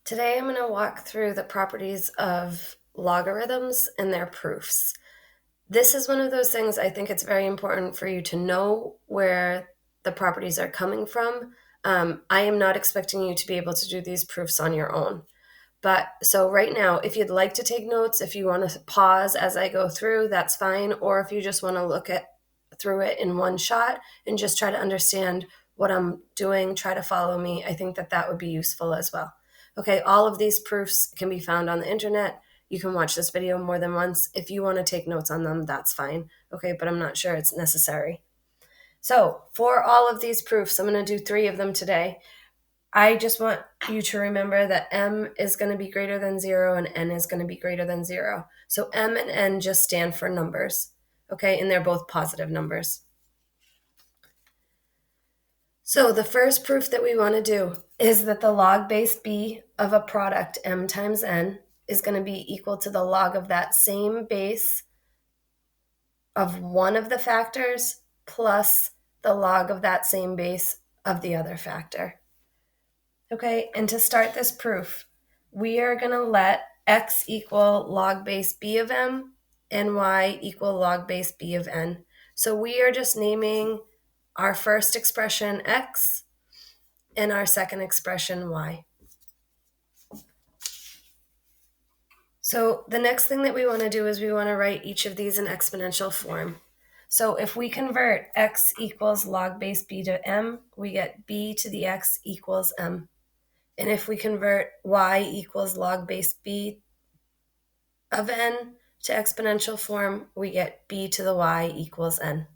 Today I'm going to walk through the properties of logarithms and their proofs. This is one of those things I think it's very important for you to know where the properties are coming from. I am not expecting you to be able to do these proofs on your own. But so right now, if you'd like to take notes, if you want to pause as I go through, that's fine. Or if you just want to look at through it in one shot and just try to understand what I'm doing, try to follow me, I think that would be useful as well. Okay, all of these proofs can be found on the internet. You can watch this video more than once. If you want to take notes on them, that's fine. Okay, but I'm not sure it's necessary. So for all of these proofs, I'm going to do 3 of them today. I just want you to remember that m is going to be greater than 0 and n is going to be greater than 0. So m and n just stand for numbers, okay? And they're both positive numbers. So the first proof that we want to do is that the log base b of a product m times n is going to be equal to the log of that same base of one of the factors plus the log of that same base of the other factor. Okay, and to start this proof, we are going to let x equal log base b of m and y equal log base b of n. So we are just naming our first expression x and our second expression y. So the next thing that we want to do is we want to write each of these in exponential form. So if we convert x equals log base b to m, we get b to the x equals m. And if we convert y equals log base b of n to exponential form, we get b to the y equals n.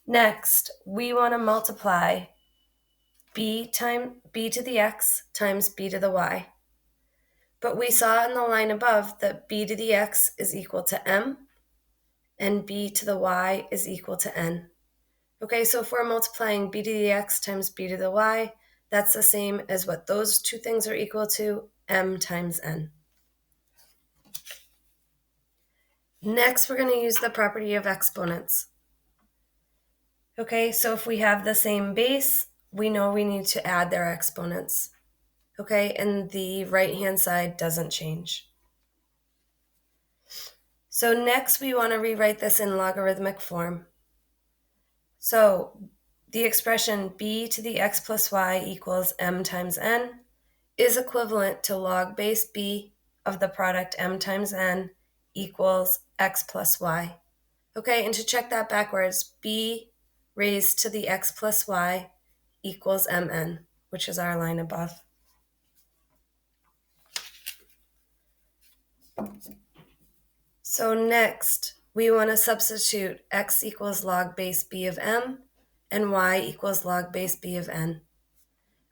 Next, we want to multiply b to the x times b to the y. But we saw in the line above that b to the x is equal to m and b to the y is equal to n. Okay, so if we're multiplying b to the x times b to the y, that's the same as what those two things are equal to, m times n. Next, we're going to use the property of exponents. Okay, so if we have the same base, we know we need to add their exponents. Okay, and the right-hand side doesn't change. So next, we want to rewrite this in logarithmic form. So the expression b to the x plus y equals m times n is equivalent to log base b of the product m times n equals x plus y. Okay, and to check that backwards, b raised to the x plus y equals mn, which is our line above. So next, we want to substitute x equals log base b of m and y equals log base b of n.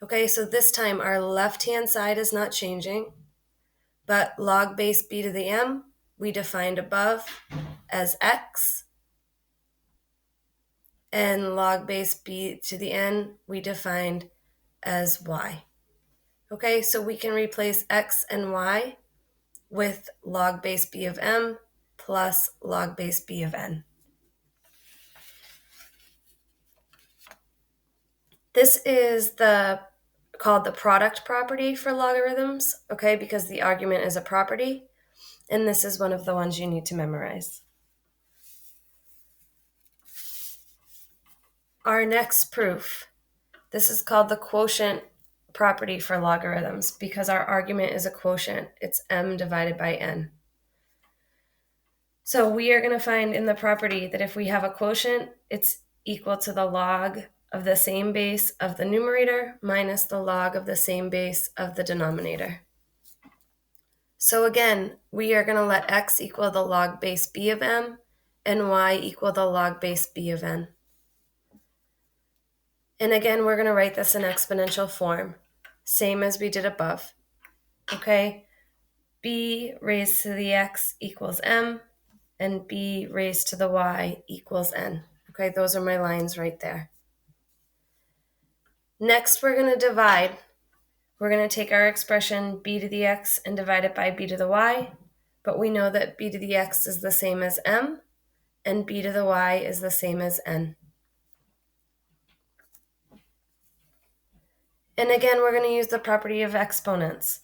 Okay, so this time our left-hand side is not changing, but log base b to the m we defined above as x, and log base b to the n we defined as y. Okay, so we can replace x and y with log base b of m plus log base b of n. This is called the product property for logarithms, okay, because the argument is a property, and this is one of the ones you need to memorize. Our next proof, this is called the quotient property for logarithms because our argument is a quotient. It's m divided by n. So we are going to find in the property that if we have a quotient, it's equal to the log of the same base of the numerator minus the log of the same base of the denominator. So again, we are going to let x equal the log base b of m and y equal the log base b of n. And again, we're going to write this in exponential form, same as we did above. Okay, b raised to the x equals m, and b raised to the y equals n. Okay, those are my lines right there. Next, we're going to divide. We're going to take our expression b to the x and divide it by b to the y, but we know that b to the x is the same as m, and b to the y is the same as n. And again, we're going to use the property of exponents.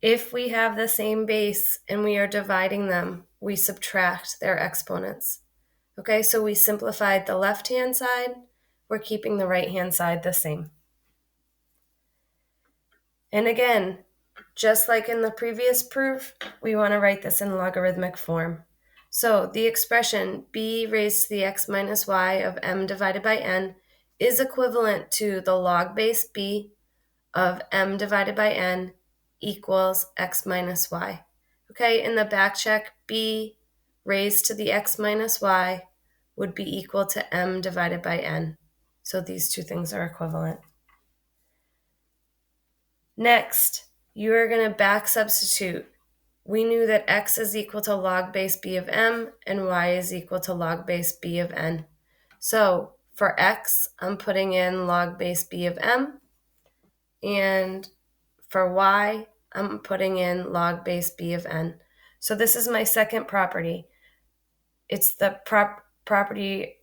If we have the same base and we are dividing them, we subtract their exponents. Okay, so we simplified the left-hand side. We're keeping the right-hand side the same. And again, just like in the previous proof, we want to write this in logarithmic form. So the expression b raised to the x minus y of m divided by n is equivalent to the log base b of m divided by n equals x minus y. Okay, in the back check, b raised to the x minus y would be equal to m divided by n. So these two things are equivalent. Next, you are going to back substitute. We knew that x is equal to log base b of m and y is equal to log base b of n. So for x, I'm putting in log base b of m, and for y, I'm putting in log base b of n. So this is my second property. It's the property,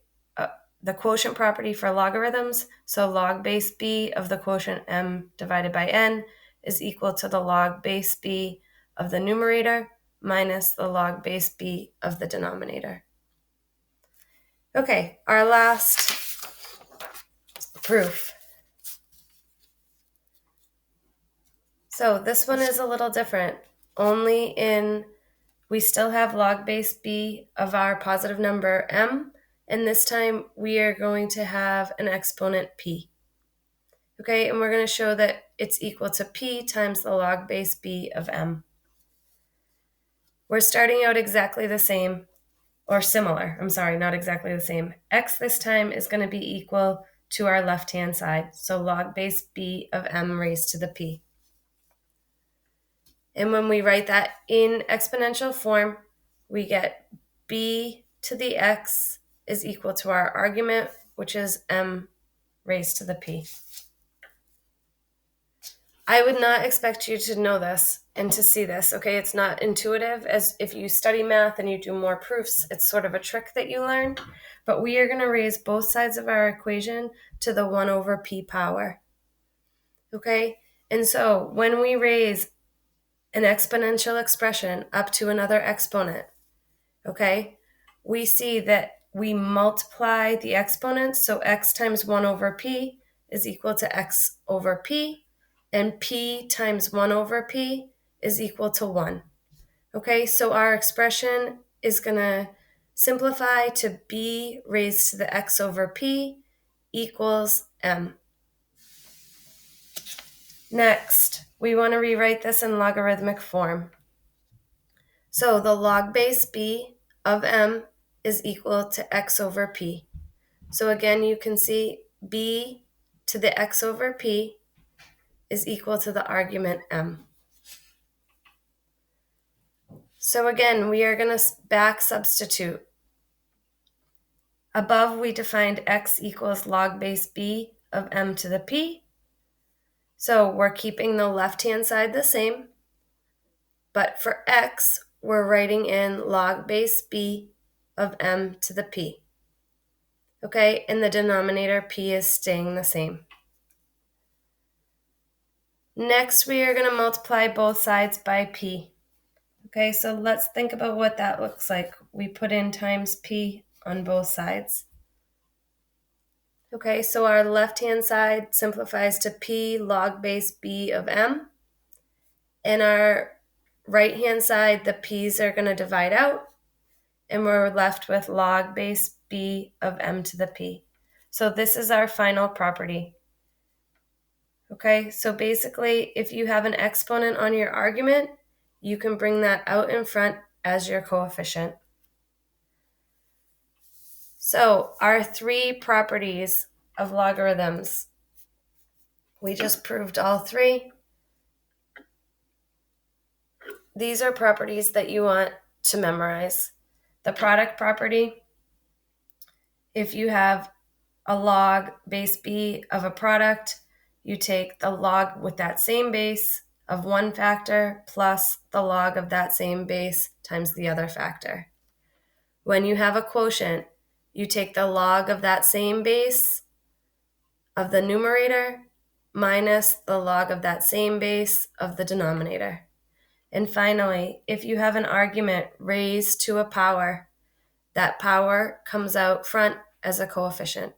the quotient property for logarithms. So log base b of the quotient m divided by n is equal to the log base b of the numerator minus the log base b of the denominator. Okay, our last proof. So this one is a little different, only in we still have log base b of our positive number m, and this time we are going to have an exponent p. Okay, and we're going to show that it's equal to p times the log base b of m. We're starting out exactly the same, or similar. I'm sorry, not exactly the same. X this time is going to be equal to our left-hand side, so log base b of m raised to the p. And when we write that in exponential form, we get b to the x is equal to our argument, which is m raised to the p. I would not expect you to know this and to see this, okay? It's not intuitive. As if you study math and you do more proofs, it's sort of a trick that you learn. But we are going to raise both sides of our equation to the 1 over p power, okay? And so when we raise an exponential expression up to another exponent, okay, we see that we multiply the exponents. So x times 1 over p is equal to x over p, and p times 1 over p is equal to 1. Okay, so our expression is going to simplify to b raised to the x over p equals m. Next, we want to rewrite this in logarithmic form. So the log base b of m is equal to x over p. So again, you can see b to the x over p is equal to the argument m. So again, we are going to back substitute. Above, we defined x equals log base b of m to the p. So we're keeping the left-hand side the same. But for x, we're writing in log base b of m to the p. Okay, in the denominator, p is staying the same. Next, we are going to multiply both sides by p. Okay, so let's think about what that looks like. We put in times p on both sides. Okay, so our left-hand side simplifies to p log base b of m. And our right-hand side, the p's are going to divide out, and we're left with log base b of m to the p. So this is our final property. Okay, so basically, if you have an exponent on your argument, you can bring that out in front as your coefficient. So our three properties of logarithms, we just proved all three. These are properties that you want to memorize. The product property, if you have a log base b of a product, you take the log with that same base of one factor plus the log of that same base times the other factor. When you have a quotient, you take the log of that same base of the numerator minus the log of that same base of the denominator. And finally, if you have an argument raised to a power, that power comes out front as a coefficient.